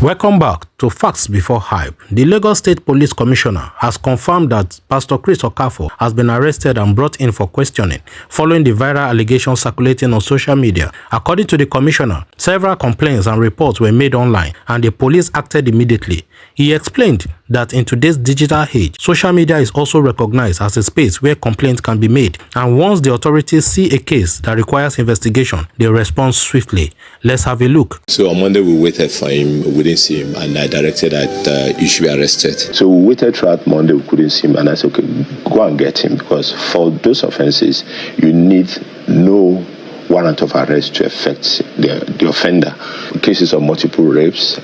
Welcome back to Facts Before Hype. The Lagos State Police Commissioner has confirmed that Pastor Chris Okafor has been arrested and brought in for questioning following the viral allegations circulating on social media. According to the commissioner, several complaints and reports were made online and the police acted immediately. He explained that in today's digital age, social media is also recognized as a space where complaints can be made, and once the authorities see a case that requires investigation, they respond swiftly. Let's have a look. So on Monday we waited for him, we didn't see him, and I directed that he should be arrested. So we waited throughout Monday, we couldn't see him, and I said, okay, go and get him, because for those offenses, you need no warrant of arrest to affect the offender. Cases of multiple rapes,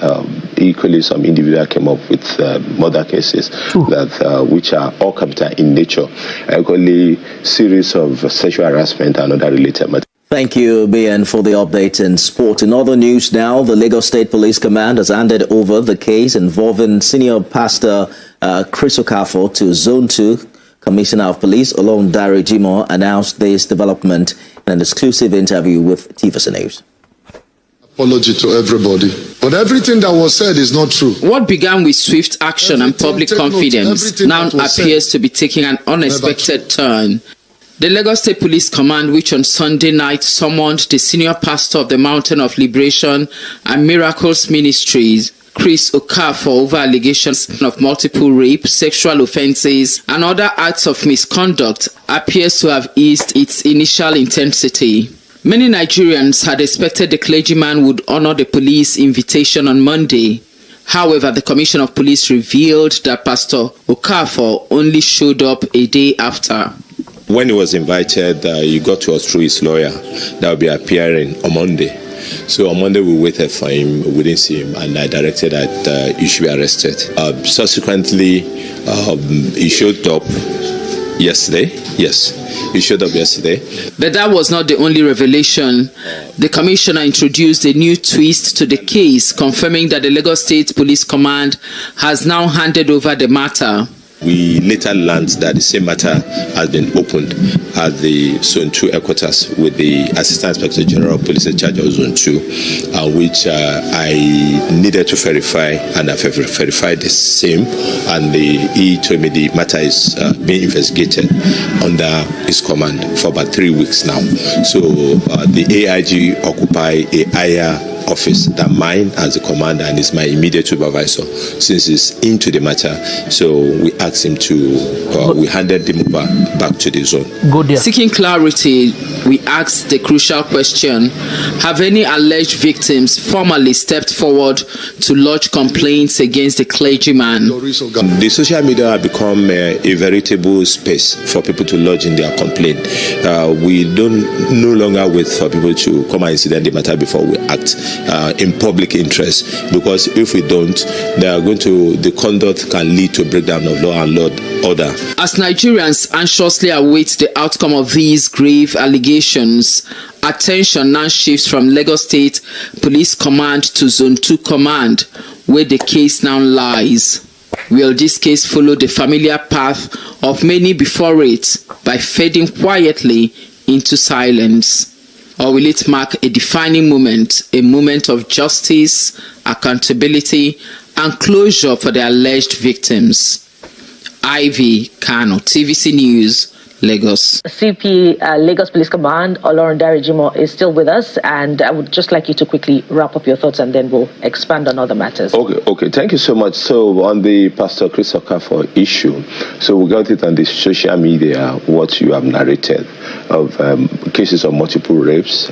equally some individual came up with murder cases that which are all capital in nature, equally series of sexual harassment and other related matters. Thank you, BN, for the update in sport. In other news now, the Lagos State Police Command has handed over the case involving senior pastor Chris Okafor to Zone 2. Commissioner of Police Olorundare Jimoh announced this development in an exclusive interview with TVC News. Apology to everybody, but everything that was said is not true. What began with swift action and public confidence now appears to be taking an unexpected turn. The Lagos State Police Command, which on Sunday night summoned the senior pastor of the Mountain of Liberation and Miracles Ministries, Chris Okafor, over allegations of multiple rape, sexual offences, and other acts of misconduct, appears to have eased its initial intensity. Many Nigerians had expected the clergyman would honor the police invitation on Monday. However, the Commissioner of Police revealed that Pastor Okafor only showed up a day after. When he was invited, he got to us through his lawyer that will be appearing on Monday. So on Monday we waited for him, we didn't see him, and I directed that he should be arrested. Subsequently, he showed up yesterday. Yes, he showed up yesterday. But that was not the only revelation. The commissioner introduced a new twist to the case, confirming that the Lagos State Police Command has now handed over the matter. We later learned that the same matter has been opened at the Zone 2 headquarters with the Assistant Inspector General of Police in charge of Zone 2, which I needed to verify, and I've verified the same, and he told me the matter is being investigated under his command for about 3 weeks now. So the AIG occupy a higher office than mine as the commander, and is my immediate supervisor since he's into the matter. So we asked him to, we handed him over back to the zone. Seeking clarity, we asked the crucial question: have any alleged victims formally stepped forward to lodge complaints against the clergyman? The social media have become a veritable space for people to lodge in their complaint. We don't no longer wait for people to come and incident the matter before we act in public interest, because if we don't, the conduct can lead to breakdown of law and order. As Nigerians anxiously await the outcome of these grave allegations, attention now shifts from Lagos State Police Command to Zone 2 Command, where the case now lies. Will this case follow the familiar path of many before it by fading quietly into silence? Or will it mark a defining moment, a moment of justice, accountability, and closure for the alleged victims? Ivy Kano, TVC News, Lagos. CP Lagos Police Command Olorundare Jimoh is still with us, and I would just like you to quickly wrap up your thoughts, and then we'll expand on other matters. Okay, thank you so much. So on the Pastor Chris Okafor issue, so we got it on the social media, what you have narrated of cases of multiple rapes,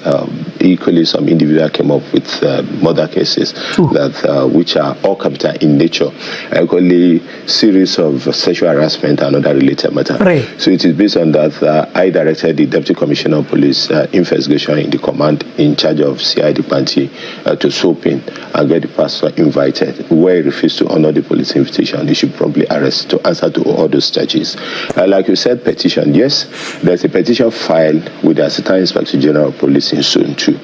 equally some individual came up with murder cases that which are all capital in nature, equally series of sexual harassment and other related matters. So it is based on that, I directed the Deputy Commissioner of Police investigation in the command in charge of CID Panti to swoop in and get the pastor invited. Where he refused to honor the police invitation, he should promptly arrest to answer to all those charges. Like you said, petition, yes, there's a petition filed with the Assistant Inspector General of Police in Zone 2,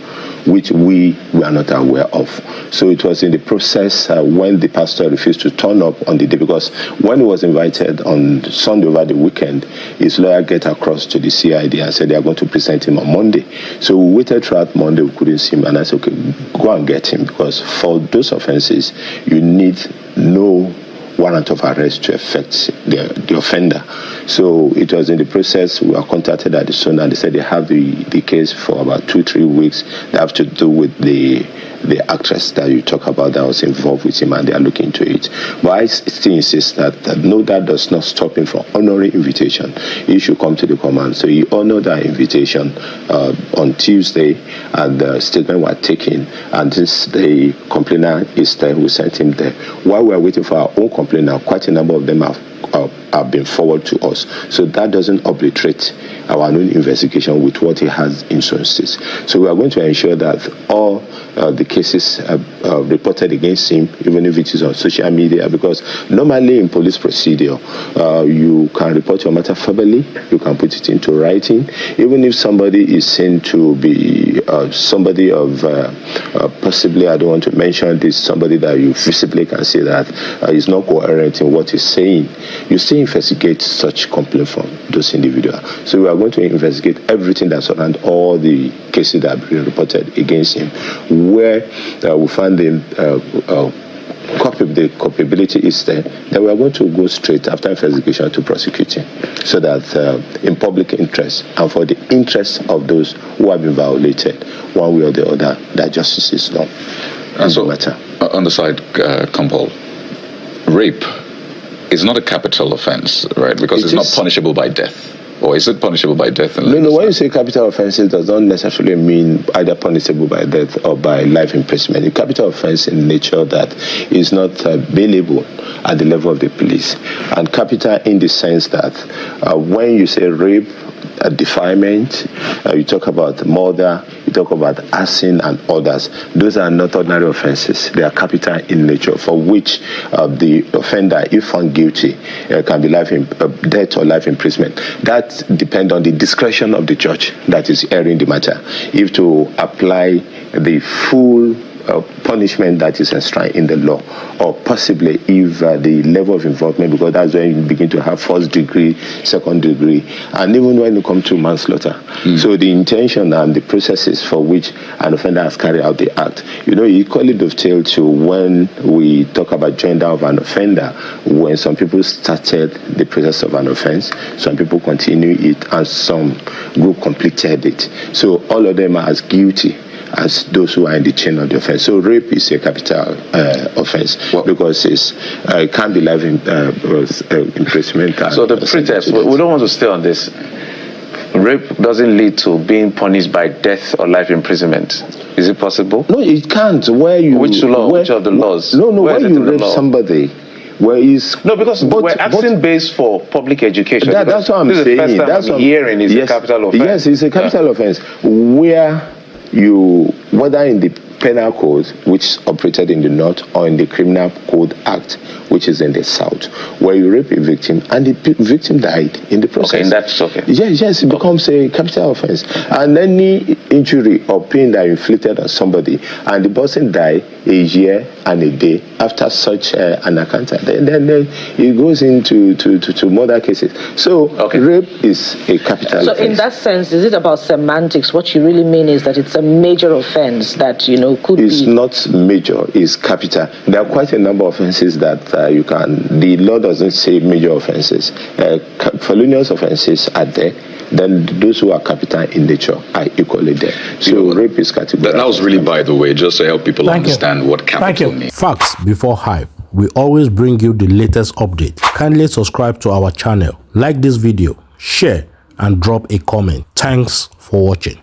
which we were not aware of. So it was in the process when the pastor refused to turn up on the day, because when he was invited on Sunday over the weekend, his lawyer get across to the CID and said they are going to present him on Monday. So we waited throughout Monday, we couldn't see him, and I said, okay, go and get him, because for those offenses, you need no warrant of arrest to effect the offender. So it was in the process, we were contacted at the zone, and they said they have the case for about 2-3 weeks. They have to do with the actress that you talk about that was involved with him, and they are looking into it. But I still insist that no, that does not stop him from honoring invitation. He should come to the command. So he honored that invitation on Tuesday, and the statement was taken, and this the complainant is there. We sent him there. While we are waiting for our own complainant, quite a number of them have been forwarded to us. So that doesn't obliterate our own investigation with what he has in sources. So we are going to ensure that all the cases reported against him, even if it is on social media, because normally in police procedure, you can report your matter verbally, you can put it into writing. Even if somebody is seen to be somebody of possibly, I don't want to mention this, somebody that you visibly can see that is not coherent in what he's saying, you still investigate such complaint from those individuals. So we are going to investigate everything that surrounds all the cases that have been reported against him. Where we find the culpability is there, then we are going to go straight after investigation to prosecute him, so that in public interest and for the interest of those who have been violated, one way or the other, that justice is done. And so, on the side, Campbell, rape is not a capital offense, right? Because it's not punishable by death. Or is it punishable by death? No, when you say capital offenses, does not necessarily mean either punishable by death or by life imprisonment. A capital offense in nature that is not bailable at the level of the police. And capital in the sense that when you say rape, defilement, you talk about murder, you talk about arson and others. Those are not ordinary offenses. They are capital in nature, for which the offender, if found guilty, can be death or life imprisonment. That depends on the discretion of the judge that is hearing the matter. If to apply the full punishment that is enshrined in the law, or possibly if the level of involvement, because that's when you begin to have first degree, second degree, and even when you come to manslaughter. So the intention and the processes for which an offender has carried out the act, equally dovetail to when we talk about gender of an offender, when some people started the process of an offense, some people continue it, and some group completed it. So all of them are as guilty as those who are in the chain of the offense. So rape is a capital offense, because it can't be life imprisonment. So the pretext, we don't want to stay on this. Rape doesn't lead to being punished by death or life imprisonment. Is it possible? No, it can't. Which of the laws? No, when you rape somebody, because we're asking based for public education. That's what I'm saying. That's what I'm hearing is a capital offense. Yes, it's a capital offense where whether in the penal code, which operated in the north, or in the criminal code act, which is in the south, where you rape a victim and the victim died in the process. Okay, that's okay. Yes, it becomes a capital offense. And any injury or pain that inflicted on somebody, and the person died a year and a day after such an encounter, then it goes into murder cases. So rape is a capital offense. So in that sense, is it about semantics? What you really mean is that it's a major offense that, could be... It's not major, it's capital. There are quite a number of offenses that the law doesn't say major offenses. Felonious offenses are there. Then those who are capital in nature are equally there. So rape is categorized. That was really, by the way, just to help people understand what capital means. Facts before hype. We always bring you the latest update. Kindly subscribe to our channel, like this video, share, and drop a comment. Thanks for watching.